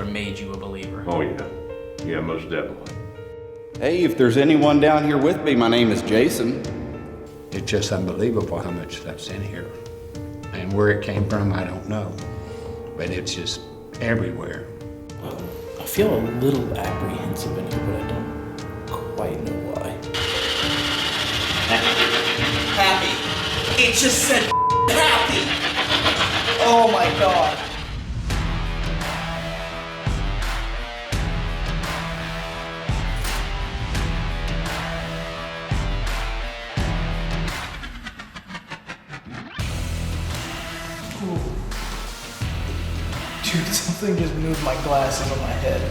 of made you a believer. Oh yeah. Yeah, most definitely. Hey, if there's anyone down here with me, my name is Jason. It's just unbelievable how much stuff's in here. And where it came from, I don't know. But it's just everywhere. I feel a little apprehensive in here, but I don't quite know why. Happy. It just said happy. Oh my God. Dude, something just moved my glasses on my head.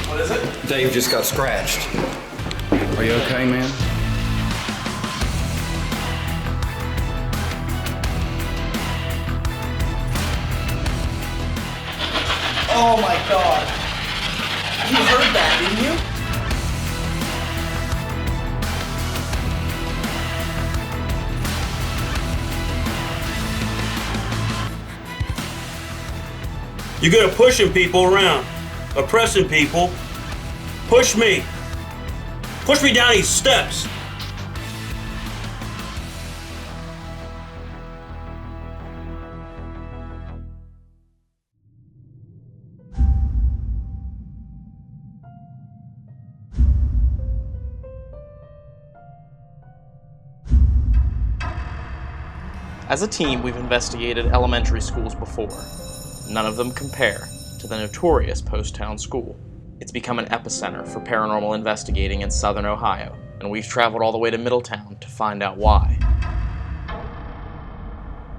What is it? Dave just got scratched. Are you okay, man? Oh my God. You heard that, didn't you? You're good at pushing people around, oppressing people. Push me. Push me down these steps. As a team, we've investigated elementary schools before. None of them compare to the notorious Poasttown School. It's become an epicenter for paranormal investigating in southern Ohio, and we've traveled all the way to Middletown to find out why.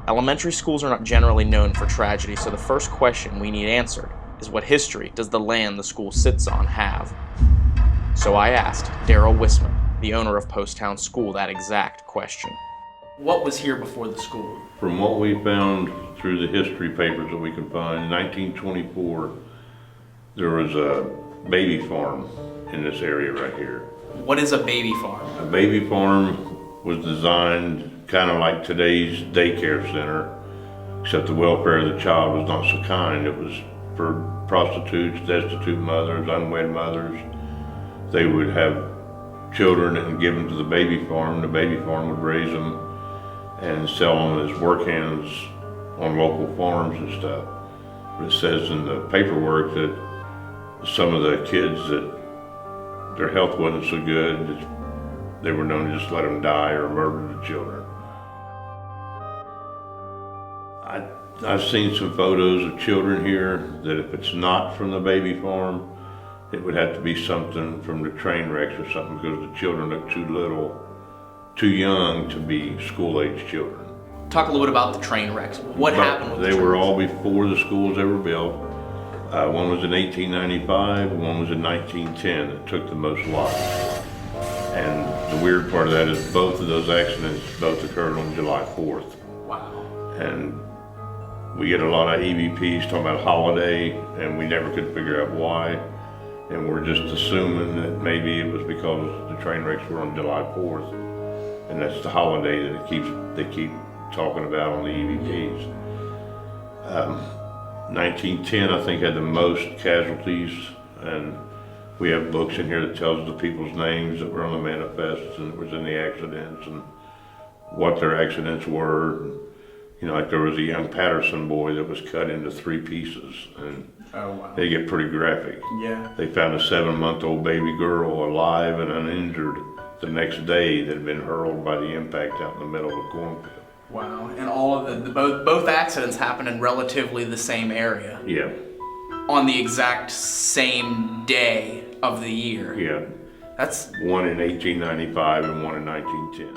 Elementary schools are not generally known for tragedy, so the first question we need answered is what history does the land the school sits on have? So I asked Daryl Wisman, the owner of Poasttown School, that exact question. What was here before the school? From what we found through the history papers that we can find, in 1924, there was a baby farm in this area right here. What is a baby farm? A baby farm was designed kind of like today's daycare center, except the welfare of the child was not so kind. It was for prostitutes, destitute mothers, unwed mothers. They would have children and give them to the baby farm. The baby farm would raise them and sell them as work hands on local farms and stuff. But it says in the paperwork that some of the kids that their health wasn't so good, they were known to just let them die or murder the children. I've seen some photos of children here that if it's not from the baby farm, it would have to be something from the train wrecks or something, because the children look too little, too young to be school-age children. Talk a little bit about the train wrecks. What happened with the They train were wrecks? all before the schools ever built. One was in 1895, one was in 1910 that took the most lives. And the weird part of that is both of those accidents both occurred on July 4th. Wow. And we get a lot of EVPs talking about holiday, and we never could figure out why. And we're just assuming that maybe it was because the train wrecks were on July 4th. And that's the holiday that they keep talking about on the EVPs. 1910, I think, had the most casualties, and we have books in here that tells the people's names that were on the manifests and that was in the accidents and what their accidents were. You know, like there was a young Patterson boy that was cut into 3 pieces, and Oh, wow. they get pretty graphic. Yeah. They found a 7-month-old baby girl alive and uninjured the next day that had been hurled by the impact out in the middle of a cornfield. Wow. And all of both accidents happened in relatively the same area. Yeah, On the exact same day of the year. yeah. That's One in 1895 and one in 1910.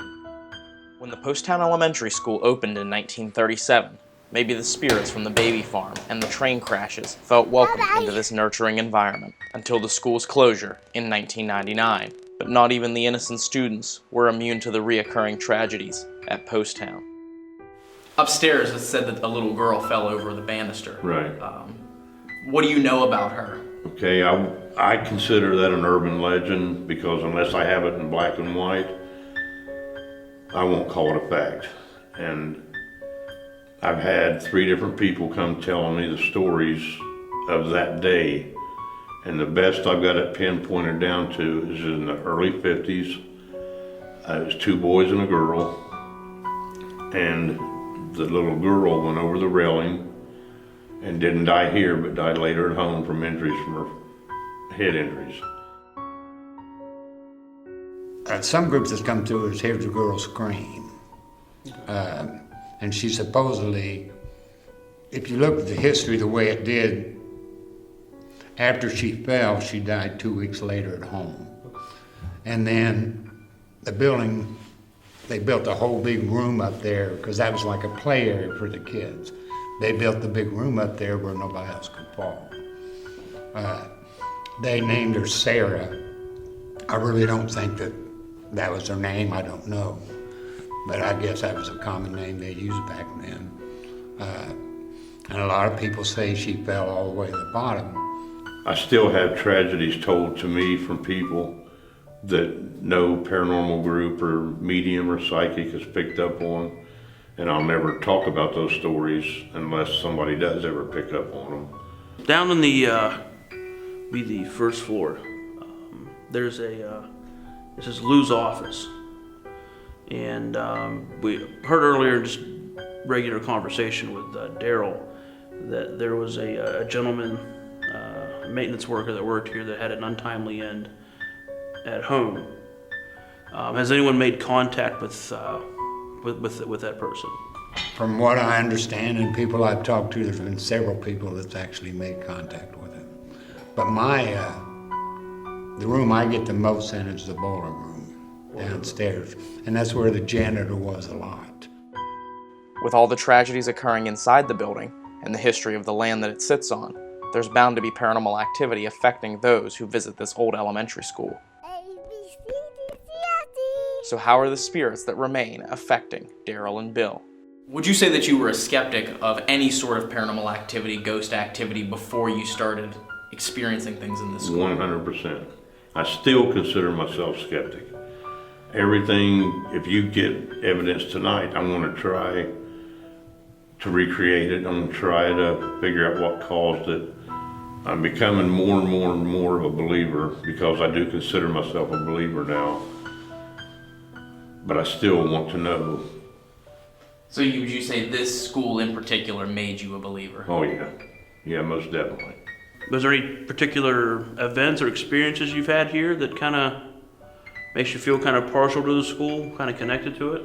When the Poasttown Elementary School opened in 1937, maybe the spirits from the baby farm and the train crashes felt welcomed into this nurturing environment until the school's closure in 1999. But not even the innocent students were immune to the reoccurring tragedies at Poasttown. upstairs. It said that a little girl fell over the banister. Right. What do you know about her? Okay, I consider that an urban legend because unless I have it in black and white, I won't call it a fact. And I've had 3 different people come telling me the stories of that day. And the best I've got it pinpointed down to is in the early 50s. It was 2 boys and a girl. And the little girl went over the railing and didn't die here, but died later at home from injuries from her head injuries. Some groups that come to us hear the girl scream. And she supposedly, if you look at the history the way it did, after she fell, she died 2 weeks later at home. And then the building, they built a whole big room up there because that was like a play area for the kids. They built the big room up there where nobody else could fall. They named her Sarah. I really don't think that was her name, I don't know. But I guess that was a common name they used back then. And a lot of people say she fell all the way to the bottom. I still have tragedies told to me from people that no paranormal group or medium or psychic has picked up on, and I'll never talk about those stories unless somebody does ever pick up on them. Down in the first floor, there's this is Lou's office. And we heard earlier in just regular conversation with Daryl that there was a gentleman, maintenance worker that worked here that had an untimely end at home. Has anyone made contact with that person? From what I understand and people I've talked to, there's been several people that's actually made contact with him. But the room I get the most in is the boiler room downstairs, and that's where the janitor was a lot. With all the tragedies occurring inside the building and the history of the land that it sits on, there's bound to be paranormal activity affecting those who visit this old elementary school. So how are the spirits that remain affecting Daryl and Bill? Would you say that you were a skeptic of any sort of paranormal activity, ghost activity, before you started experiencing things in this school? 100%. I still consider myself skeptic. Everything, if you get evidence tonight, I'm going to try to recreate it. I'm going to try to figure out what caused it. I'm becoming more and more and more of a believer because I do consider myself a believer now. But I still want to know. So would you say this school in particular made you a believer? Oh yeah. Yeah, most definitely. Was there any particular events or experiences you've had here that kind of makes you feel kind of partial to the school, kind of connected to it?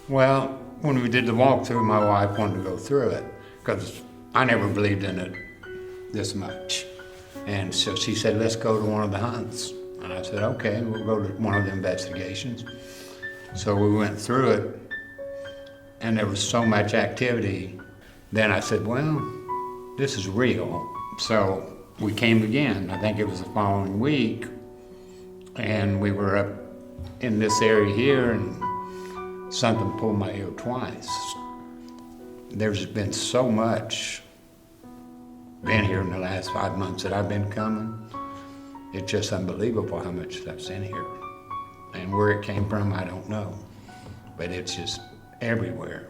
Well, when we did the walkthrough, my wife wanted to go through it because I never believed in it this much. And so she said, let's go to one of the hunts. And I said, okay, we'll go to one of the investigations. So we went through it, and there was so much activity. Then I said, well, this is real. So we came again. I think it was the following week, and we were up in this area here, and something pulled my ear twice. There's been so much been here in the last 5 months that I've been coming. It's just unbelievable how much stuff's in here. And where it came from, I don't know. But it's just everywhere.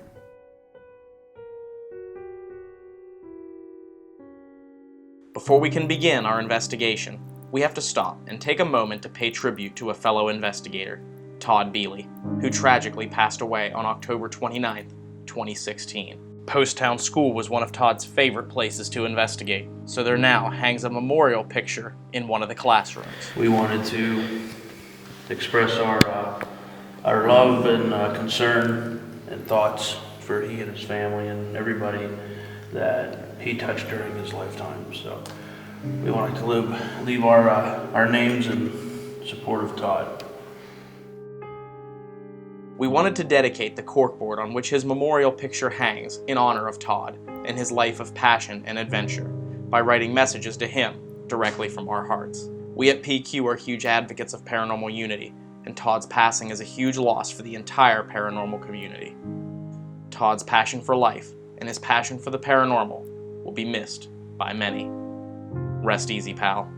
Before we can begin our investigation, we have to stop and take a moment to pay tribute to a fellow investigator, Todd Beely, who tragically passed away on October 29th, 2016. Poasttown School was one of Todd's favorite places to investigate, so there now hangs a memorial picture in one of the classrooms. We wanted to express our love and concern and thoughts for he and his family and everybody that he touched during his lifetime. So we wanted to leave our names in support of Todd. We wanted to dedicate the corkboard on which his memorial picture hangs in honor of Todd and his life of passion and adventure by writing messages to him directly from our hearts. We at PQ are huge advocates of paranormal unity, and Todd's passing is a huge loss for the entire paranormal community. Todd's passion for life and his passion for the paranormal will be missed by many. Rest easy, pal.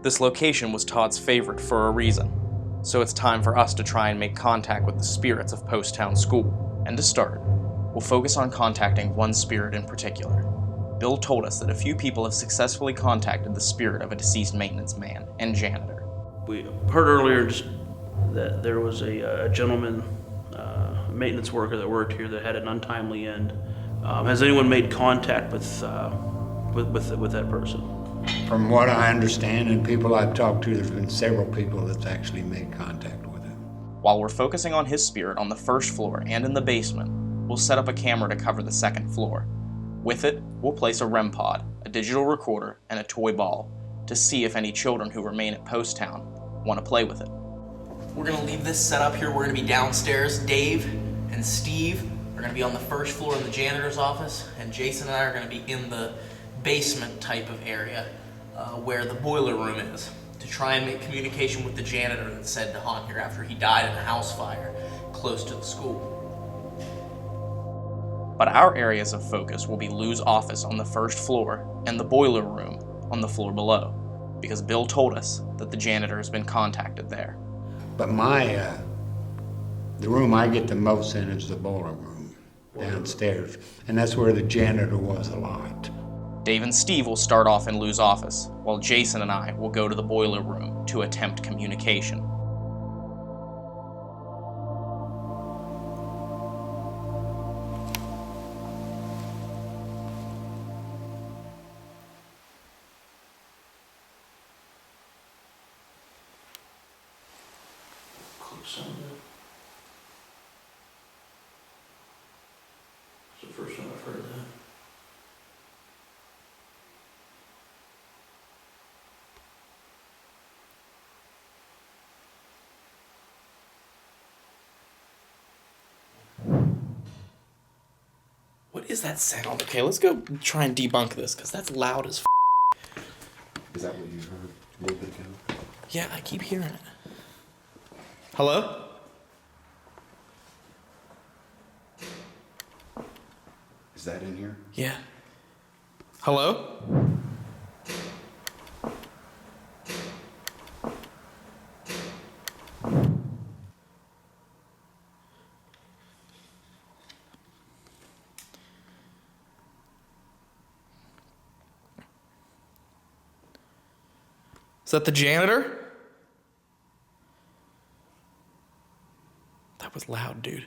This location was Todd's favorite for a reason, so it's time for us to try and make contact with the spirits of Poasttown School. And to start, we'll focus on contacting one spirit in particular. Bill told us that a few people have successfully contacted the spirit of a deceased maintenance man and janitor. We heard earlier just that there was a gentleman, a maintenance worker that worked here that had an untimely end. Has anyone made contact with that person? From what I understand and people I've talked to, there's been several people that's actually made contact with him. While we're focusing on his spirit on the first floor and in the basement, we'll set up a camera to cover the second floor. With it, we'll place a REM pod, a digital recorder, and a toy ball to see if any children who remain at Poasttown want to play with it. We're gonna leave this set up here. We're gonna be downstairs. Dave and Steve are gonna be on the first floor in the janitor's office, and Jason and I are gonna be in the basement type of area where the boiler room is, to try and make communication with the janitor that's said to haunt here after he died in a house fire close to the school. But our areas of focus will be Lou's office on the first floor and the boiler room on the floor below, because Bill told us that the janitor has been contacted there. But the room I get the most in is the boiler room downstairs, and that's where the janitor was a lot. Dave and Steve will start off in Lou's office, while Jason and I will go to the boiler room to attempt communication. It's the first time I've heard that. What is that sound? Okay, let's go try and debunk this, because that's loud as Is that what you heard a little bit ago? Yeah, I keep hearing it. Hello? Is that in here? Yeah. Hello? Is that the janitor? That was loud, dude.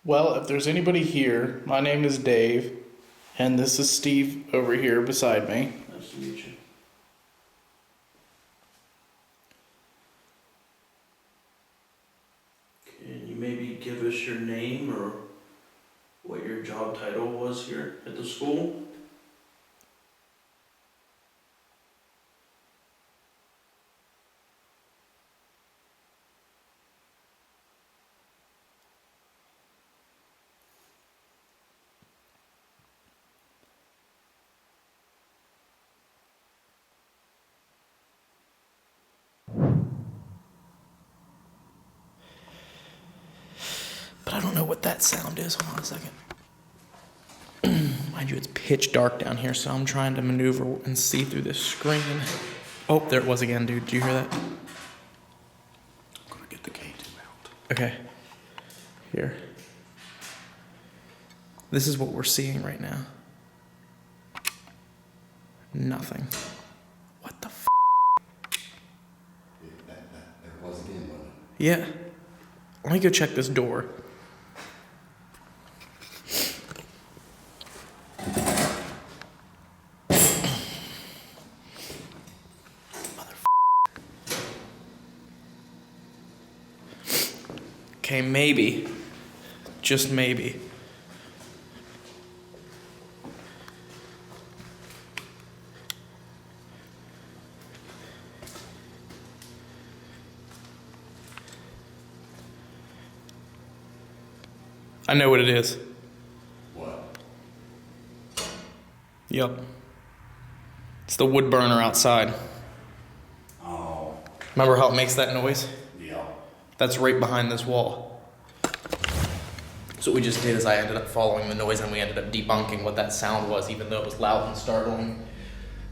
Well, if there's anybody here, my name is Dave, and this is Steve over here beside me. Nice to meet you. Can you maybe give us your name or what your job title was here at the school? But I don't know what that sound is. Hold on a second. Mind you, it's pitch dark down here, so I'm trying to maneuver and see through this screen. Oh, there it was again, dude. Did you hear that? I'm gonna get the K2 out. Okay. Here. This is what we're seeing right now. Nothing. What the f? There was again, wasn't it? Yeah. Let me go check this door. Okay, maybe. Just maybe. I know what it is. What? Yup. It's the wood burner outside. Oh, Remember how it makes that noise? yeah. That's right behind this wall. So what we just did is I ended up following the noise and we ended up debunking what that sound was, even though it was loud and startling.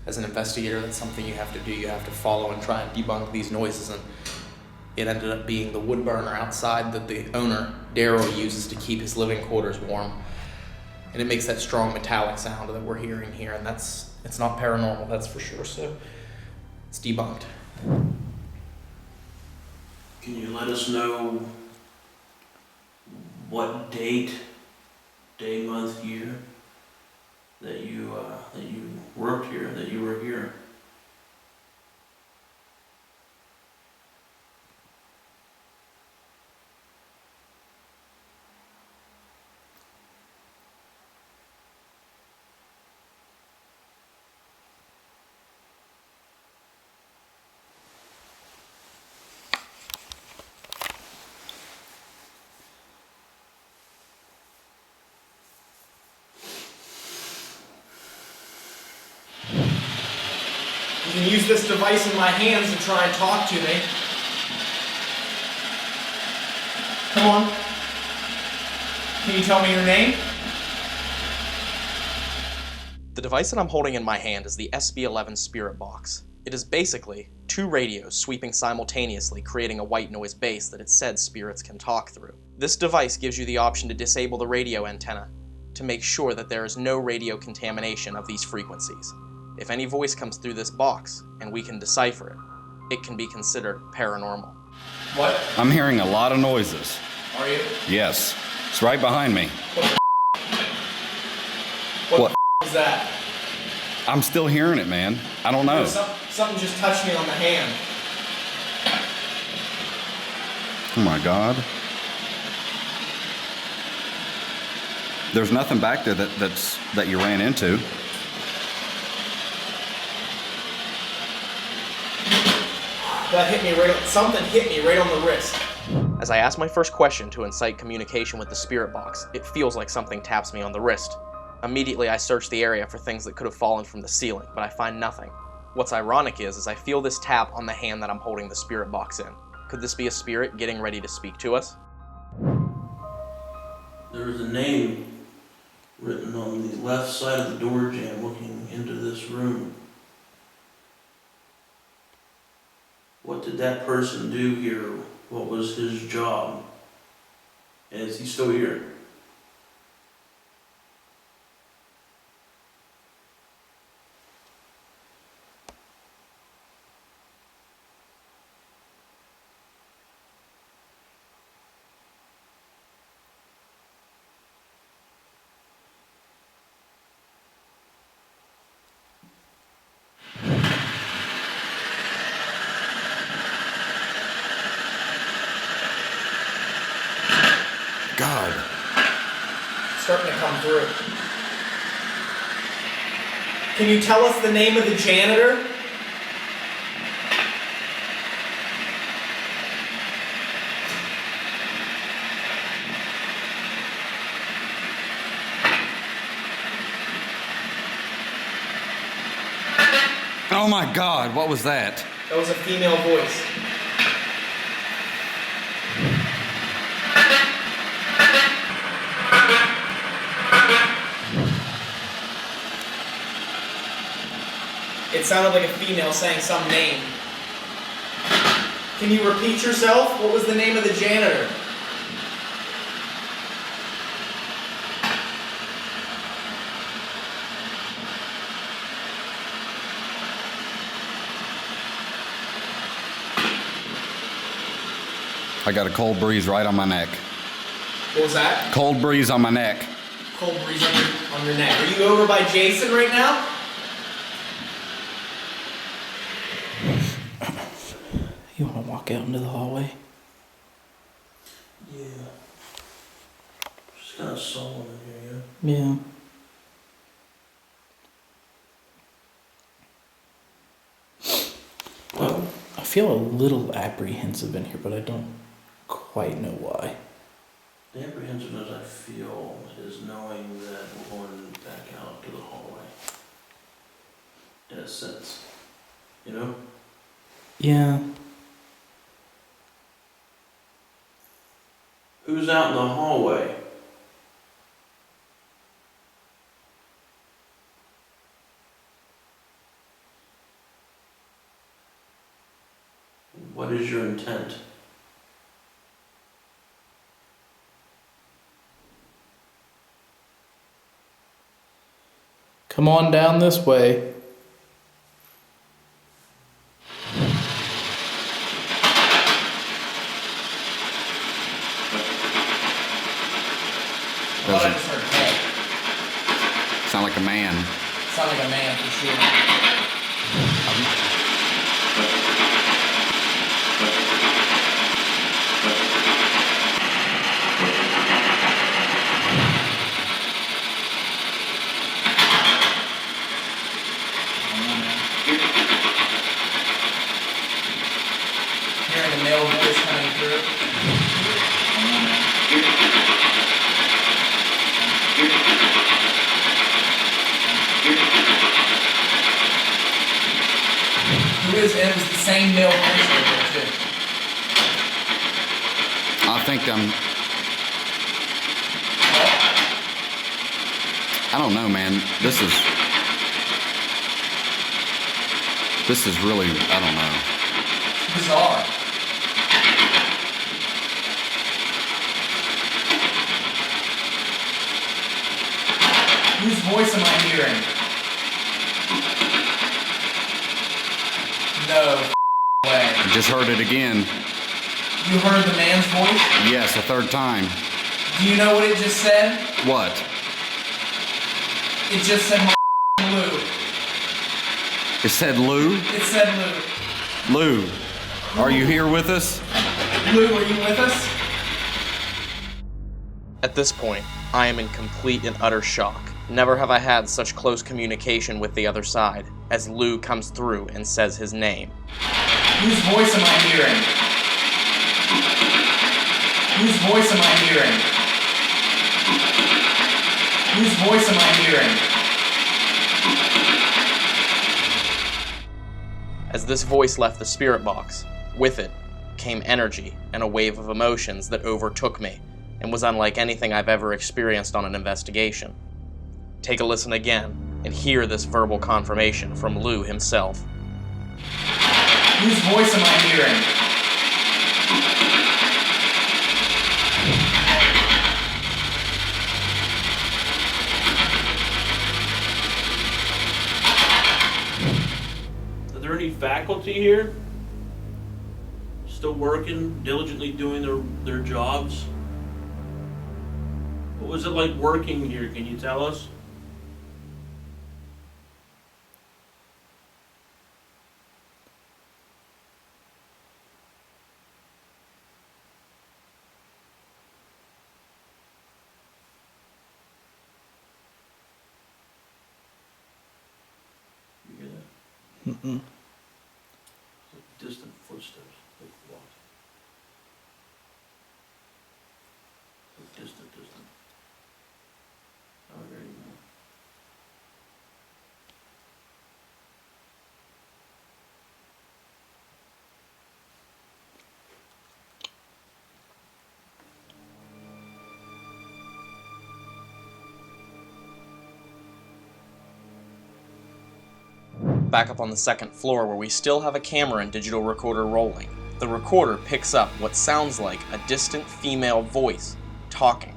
As an investigator, that's something you have to do. You have to follow and try and debunk these noises. And it ended up being the wood burner outside that the owner, Daryl, uses to keep his living quarters warm. And it makes that strong metallic sound that we're hearing here. And it's not paranormal, that's for sure. So it's debunked. Can you let us know what day, month, year that you worked here, that you were here? You can use this device in my hands to try and talk to me. Come on. Can you tell me your name? The device that I'm holding in my hand is the SB11 Spirit Box. It is basically 2 radios sweeping simultaneously, creating a white noise base that it said spirits can talk through. This device gives you the option to disable the radio antenna to make sure that there is no radio contamination of these frequencies. If any voice comes through this box, and we can decipher it, it can be considered paranormal. What? I'm hearing a lot of noises. Are you? Yes. It's right behind me. What is that? I'm still hearing it, man. I don't know. Something just touched me on the hand. Oh my God. There's nothing back there that you ran into. That hit me something hit me right on the wrist. As I ask my first question to incite communication with the Spirit Box, it feels like something taps me on the wrist. Immediately I search the area for things that could have fallen from the ceiling, but I find nothing. What's ironic is I feel this tap on the hand that I'm holding the Spirit Box in. Could this be a spirit getting ready to speak to us? There is a name written on the left side of the door jamb looking into this room. What did that person do here? What was his job? And is he still here? God. It's starting to come through. Can you tell us the name of the janitor? Oh my God, what was that? That was a female voice. It sounded like a female saying some name. Can you repeat yourself? What was the name of the janitor? I got a cold breeze right on my neck. What was that? Cold breeze on my neck. Cold breeze on your neck. Are you over by Jason right now? You want to walk out into the hallway? Yeah. It's kind of solemn in here, yeah? Yeah. Well, I feel a little apprehensive in here, but I don't quite know why. The apprehensiveness I feel is knowing that we're going back out to the hallway. In a sense. You know? Yeah. Who's out in the hallway? What is your intent? Come on down this way. I thought I just heard hey. Sound like a man. Sound like a man for sure. Hearing a male voice coming through. Who is, and it was the same male voice right there too. I think I don't know, man. This is really, I don't know. Bizarre. Whose voice am I hearing? No way. I just heard it again. You heard the man's voice? Yes, a third time. Do you know what it just said? What? It just said Lou. It said Lou? It said Lou. Lou, are you here with us? Lou, are you with us? At this point, I am in complete and utter shock. Never have I had such close communication with the other side, as Lou comes through and says his name. Whose voice am I hearing? Whose voice am I hearing? Whose voice am I hearing? As this voice left the spirit box, with it came energy and a wave of emotions that overtook me and was unlike anything I've ever experienced on an investigation. Take a listen again and hear this verbal confirmation from Lou himself. Whose voice am I hearing? Are there any faculty here? Still working, diligently doing their jobs? What was it like working here? Can you tell us? You hear that? Mm-mm. Like distant footsteps, like what? Like distant. Oh, there you go. Back up on the second floor where we still have a camera and digital recorder rolling, the recorder picks up what sounds like a distant female voice talking.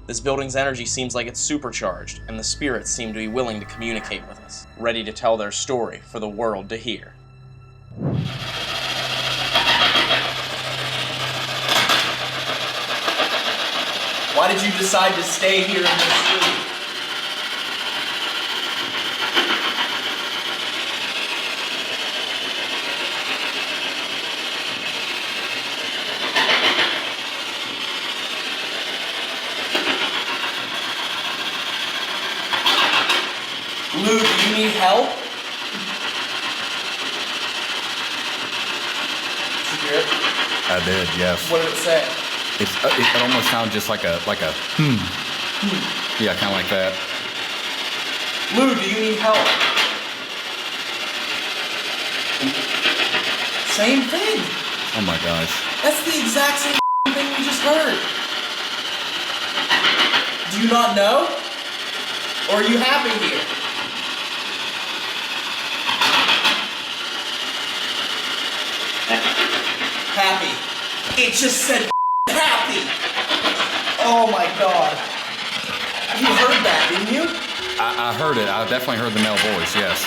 This building's energy seems like it's supercharged, and the spirits seem to be willing to communicate with us, ready to tell their story for the world to hear. Why did you decide to stay here in this street? Lou, do you need help? Did you hear it? I did, yes. What did it say? It almost sounds just like a Yeah, kind of like that. Lou, do you need help? Same thing. Oh my gosh. That's the exact same thing we just heard. Do you not know? Or are you happy here? Happy. It just said happy. Oh my god. You heard that, didn't you? I heard it. I definitely heard the male voice, yes.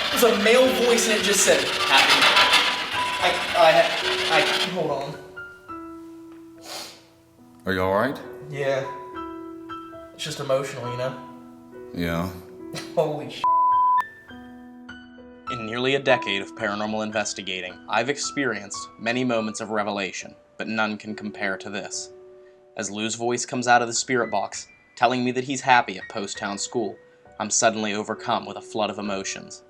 It was a male voice and it just said happy. Hold on. Are you alright? Yeah. It's just emotional, you know? Yeah. Holy sh**. In nearly a decade of paranormal investigating, I've experienced many moments of revelation, but none can compare to this. As Lou's voice comes out of the spirit box, telling me that he's happy at Poasttown School, I'm suddenly overcome with a flood of emotions.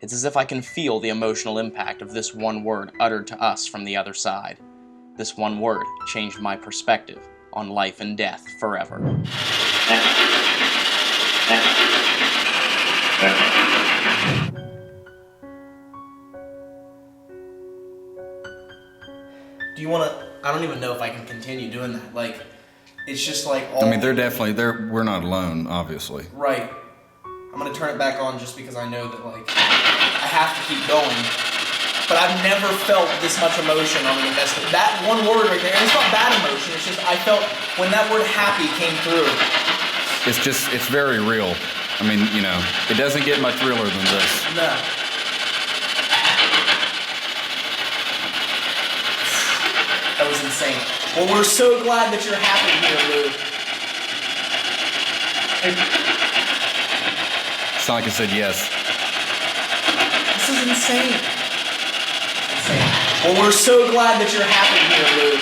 It's as if I can feel the emotional impact of this one word uttered to us from the other side. This one word changed my perspective on life and death forever. Do you want to... I don't even know if I can continue doing that. Like, it's just like all... I mean, we're not alone, obviously. Right. I'm going to turn it back on just because I know that, like, I have to keep going. But I've never felt this much emotion on an investigation. That one word right there, and it's not bad emotion, it's just I felt when that word happy came through. It's very real. I mean, you know, it doesn't get much realer than this. No. That was insane. Well, we're so glad that you're happy here, Lou. It's not like I said yes. This is insane. Well, we're so glad that you're happy here, Lou.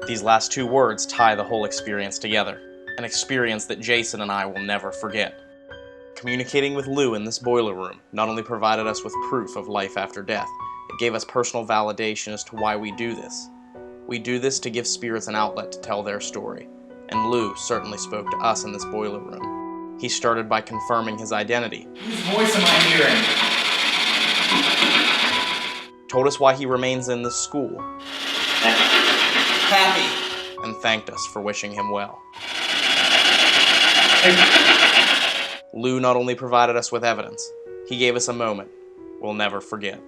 These last two words tie the whole experience together, an experience that Jason and I will never forget. Communicating with Lou in this boiler room not only provided us with proof of life after death, it gave us personal validation as to why we do this. We do this to give spirits an outlet to tell their story, and Lou certainly spoke to us in this boiler room. He started by confirming his identity. Whose voice am I hearing? Told us why he remains in this school, Happy. and thanked us for wishing him well. Lou not only provided us with evidence, he gave us a moment we'll never forget.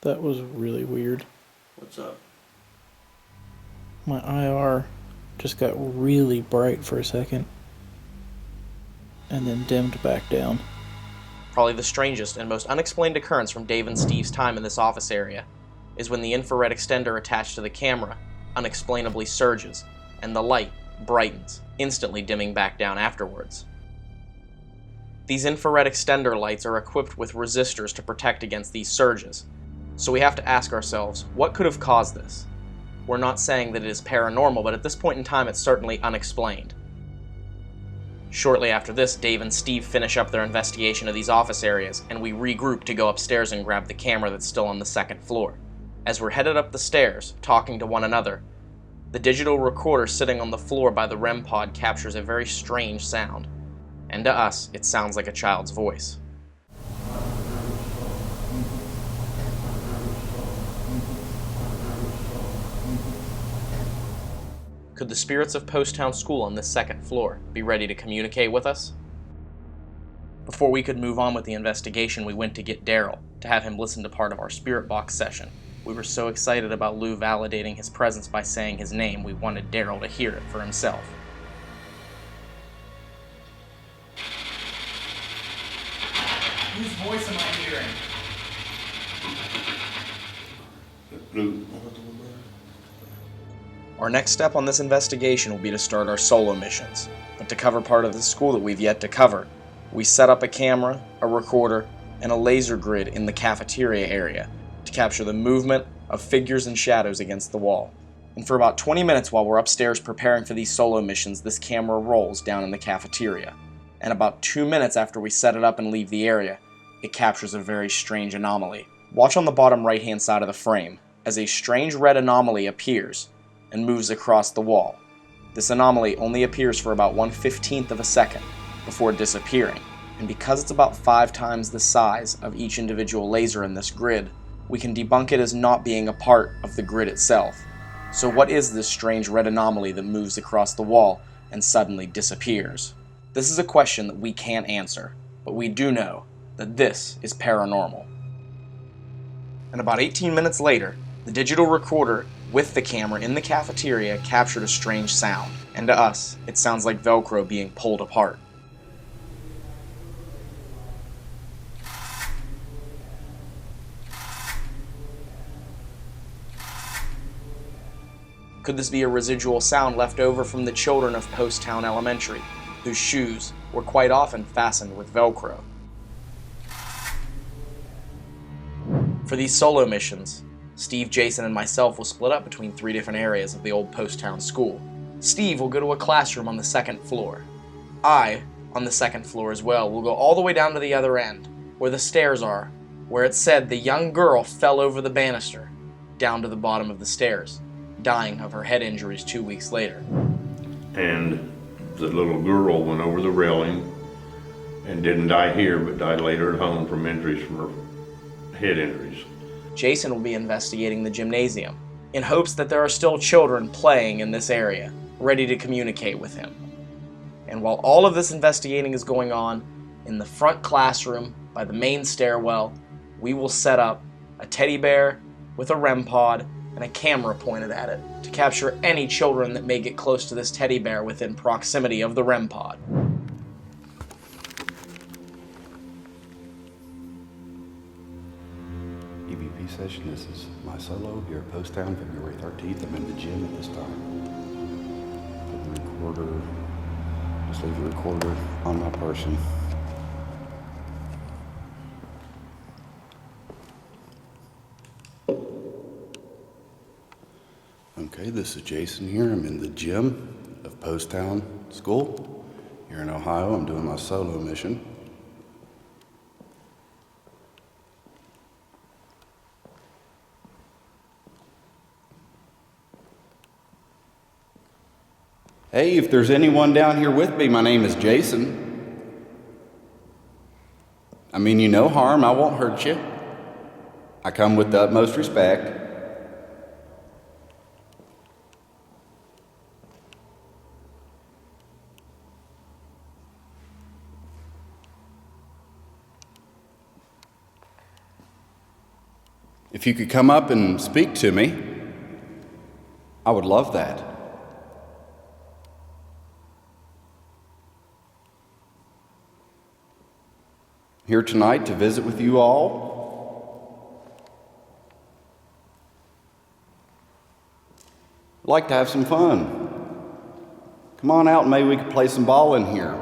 That was really weird. What's up? My IR just got really bright for a second and then dimmed back down. Probably the strangest and most unexplained occurrence from Dave and Steve's time in this office area is when the infrared extender attached to the camera unexplainably surges and the light brightens, instantly dimming back down afterwards. These infrared extender lights are equipped with resistors to protect against these surges, so we have to ask ourselves, what could have caused this? We're not saying that it is paranormal, but at this point in time it's certainly unexplained. Shortly after this, Dave and Steve finish up their investigation of these office areas, and we regroup to go upstairs and grab the camera that's still on the second floor. As we're headed up the stairs, talking to one another, the digital recorder sitting on the floor by the REM pod captures a very strange sound, and to us, it sounds like a child's voice. Could the spirits of Poasttown School on this second floor be ready to communicate with us? Before we could move on with the investigation, we went to get Daryl to have him listen to part of our spirit box session. We were so excited about Lou validating his presence by saying his name, we wanted Daryl to hear it for himself. Whose voice am I hearing? Lou. Our next step on this investigation will be to start our solo missions, but to cover part of the school that we've yet to cover, we set up a camera, a recorder, and a laser grid in the cafeteria area to capture the movement of figures and shadows against the wall. And for about 20 minutes while we're upstairs preparing for these solo missions, this camera rolls down in the cafeteria. and about 2 minutes after we set it up and leave the area, it captures a very strange anomaly. Watch on the bottom right-hand side of the frame as a strange red anomaly appears and moves across the wall. This anomaly only appears for about 1/15 of a second before disappearing, and because it's about 5 times the size of each individual laser in this grid, we can debunk it as not being a part of the grid itself. So what is this strange red anomaly that moves across the wall and suddenly disappears? This is a question that we can't answer, but we do know that this is paranormal. And about 18 minutes later, the digital recorder with the camera in the cafeteria captured a strange sound, and to us, it sounds like Velcro being pulled apart. Could this be a residual sound left over from the children of Poasttown Elementary, whose shoes were quite often fastened with Velcro? For these solo missions, Steve, Jason, and myself will split up between 3 different areas of the old Poasttown school. Steve will go to a classroom on the 2nd floor. I, on the 2nd floor as well, will go all the way down to the other end, where the stairs are, where it said the young girl fell over the banister, down to the bottom of the stairs, dying of her head injuries 2 weeks later. And the little girl went over the railing and didn't die here, but died later at home from injuries from her head injuries. Jason will be investigating the gymnasium, in hopes that there are still children playing in this area, ready to communicate with him. And while all of this investigating is going on, in the front classroom, by the main stairwell, we will set up a teddy bear with a REM pod and a camera pointed at it to capture any children that may get close to this teddy bear within proximity of the REM pod. EVP session, this is my solo here at Poasttown, February 13th. I'm in the gym at this time. Put the recorder, just leave the recorder on my person. Okay, this is Jason here. I'm in the gym of Poasttown School here in Ohio. I'm doing my solo mission. Hey, if there's anyone down here with me, my name is Jason. I mean you no harm, I won't hurt you. I come with the utmost respect. If you could come up and speak to me, I would love that. Here tonight to visit with you all. I'd like to have some fun. Come on out and maybe we could play some ball in here.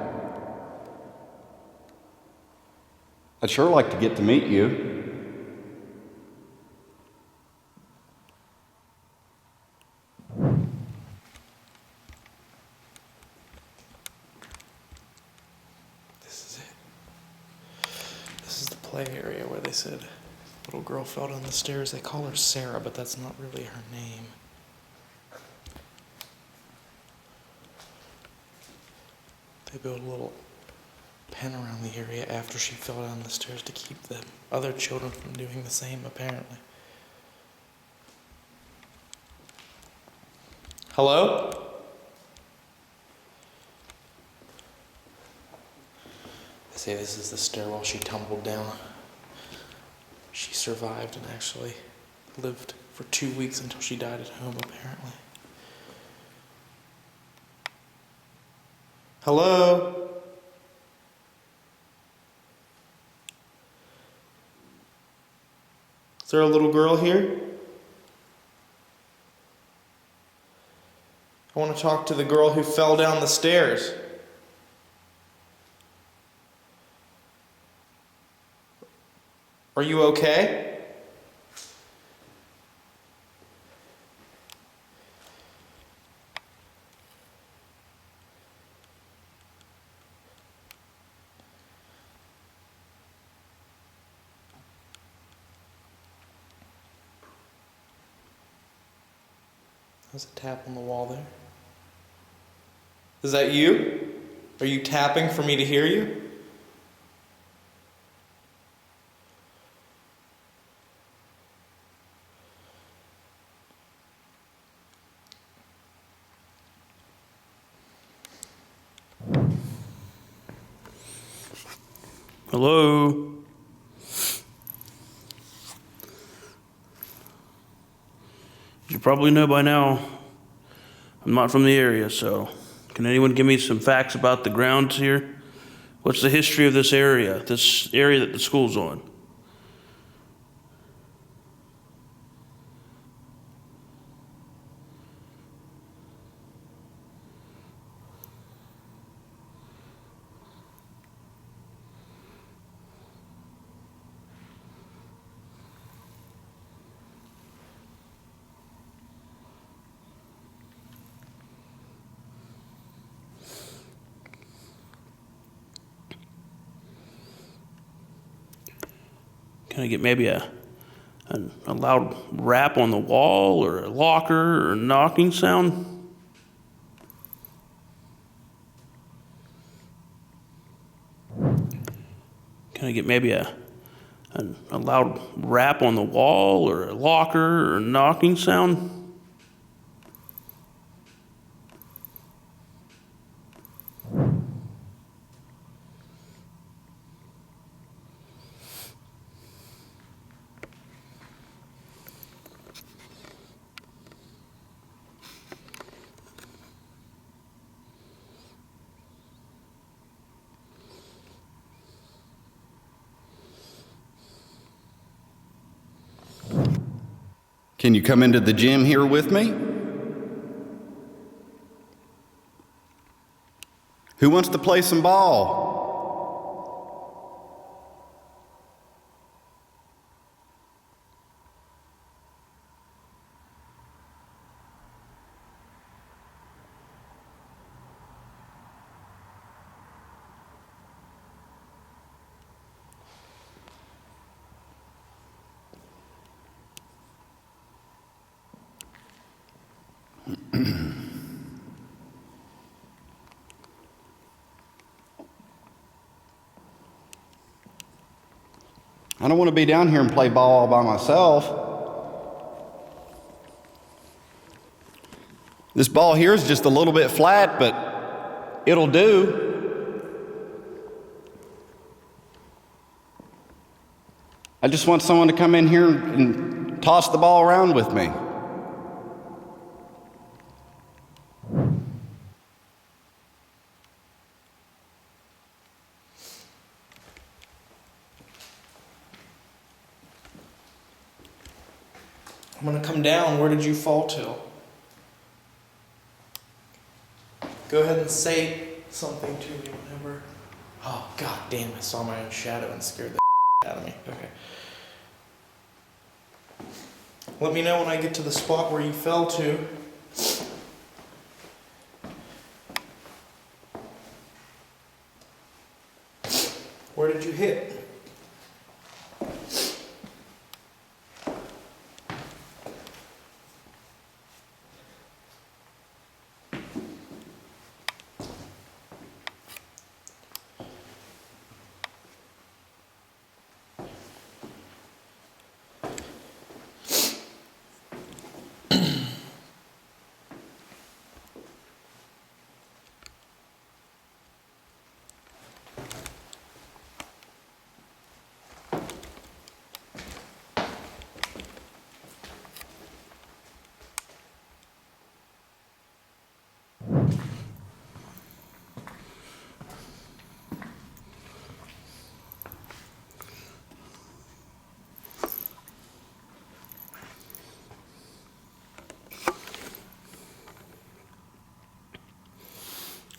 I'd sure like to get to meet you. Play area where they said little girl fell down the stairs. They call her Sarah, but that's not really her name. They built a little pen around the area after she fell down the stairs to keep the other children from doing the same, apparently. Hello? They say this is the stairwell she tumbled down. She survived and actually lived for 2 weeks until she died at home, apparently. Hello? Is there a little girl here? I want to talk to the girl who fell down the stairs. Are you okay? There's a tap on the wall there. Is that you? Are you tapping for me to hear you? Hello? As you probably know by now, I'm not from the area, so can anyone give me some facts about the grounds here? What's the history of this area that the school's on? Can I get maybe a loud rap on the wall or a locker or a knocking sound? Can I get maybe a loud rap on the wall or a locker or a knocking sound? Can you come into the gym here with me? Who wants to play some ball? I don't want to be down here and play ball all by myself. This ball here is just a little bit flat, but it'll do. I just want someone to come in here and toss the ball around with me. I'm gonna come down. Where did you fall to? Go ahead and say something to me whenever. Oh, god damn, I saw my own shadow and scared the out of me. Okay. Let me know when I get to the spot where you fell to. Where did you hit?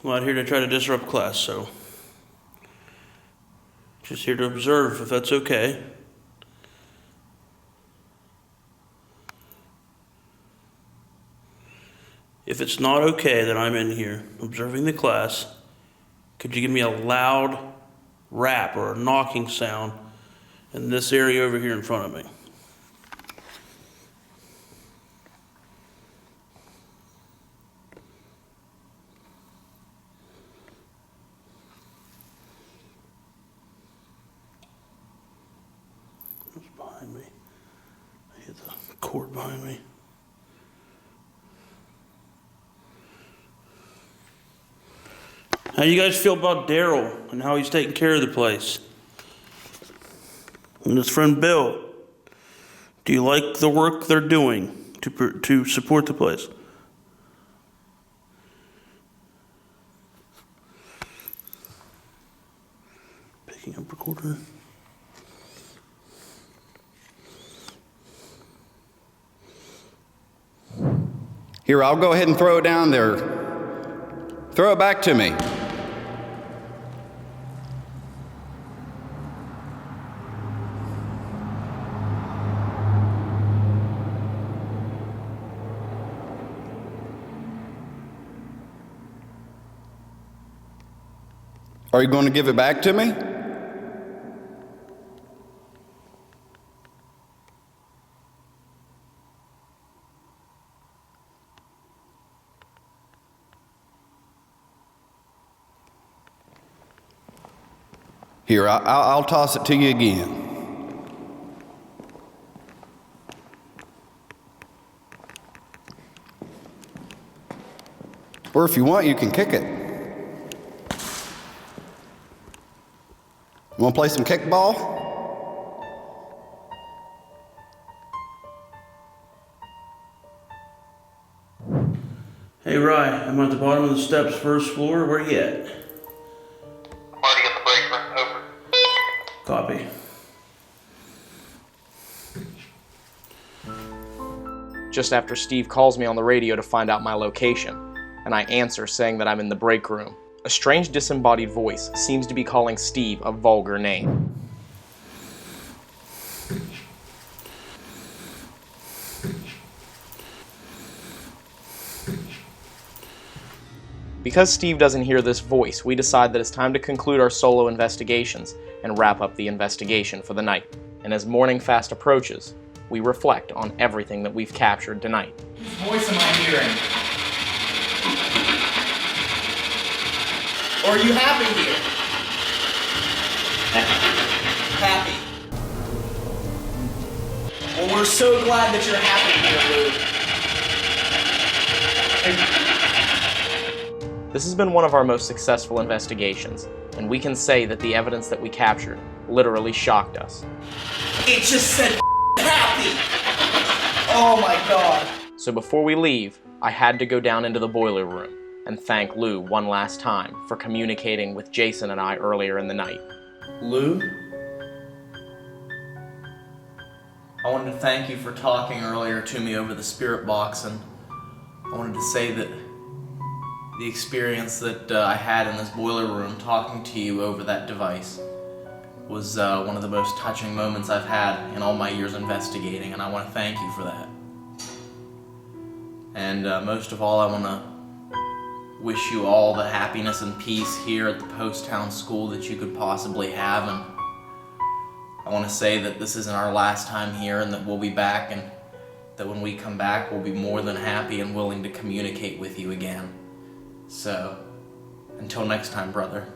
I'm not here to try to disrupt class, so just here to observe, if that's okay. If it's not okay that I'm in here observing the class, could you give me a loud rap or a knocking sound in this area over here in front of me? behind me. I hear the cord behind me. How you guys feel about Daryl and how he's taking care of the place? And his friend Bill. Do you like the work they're doing to support the place? Picking up recorder. Here, I'll go ahead and throw it down there. Throw it back to me. Are you going to give it back to me? Here, I'll toss it to you again. Or if you want, you can kick it. You want to play some kickball? Hey, Rye, I'm at the bottom of the steps, first floor. Where you at? Already in the break room. Over. Copy. Just after Steve calls me on the radio to find out my location, and I answer saying that I'm in the break room, a strange disembodied voice seems to be calling Steve a vulgar name. Because Steve doesn't hear this voice, we decide that it's time to conclude our solo investigations and wrap up the investigation for the night. And as morning fast approaches, we reflect on everything that we've captured tonight. Whose voice am I hearing? Or are you happy here? Happy. Well, we're so glad that you're happy here, Lou. This has been one of our most successful investigations, and we can say that the evidence that we captured literally shocked us. It just said happy! Oh my god. So before we leave, I had to go down into the boiler room and thank Lou one last time for communicating with Jason and I earlier in the night. Lou? I wanted to thank you for talking earlier to me over the spirit box, and I wanted to say that the experience that I had in this boiler room talking to you over that device was one of the most touching moments I've had in all my years investigating, and I want to thank you for that. And most of all, I want to wish you all the happiness and peace here at the Poasttown School that you could possibly have, and I want to say that this isn't our last time here and that we'll be back, and that when we come back we'll be more than happy and willing to communicate with you again. So, until next time, brother.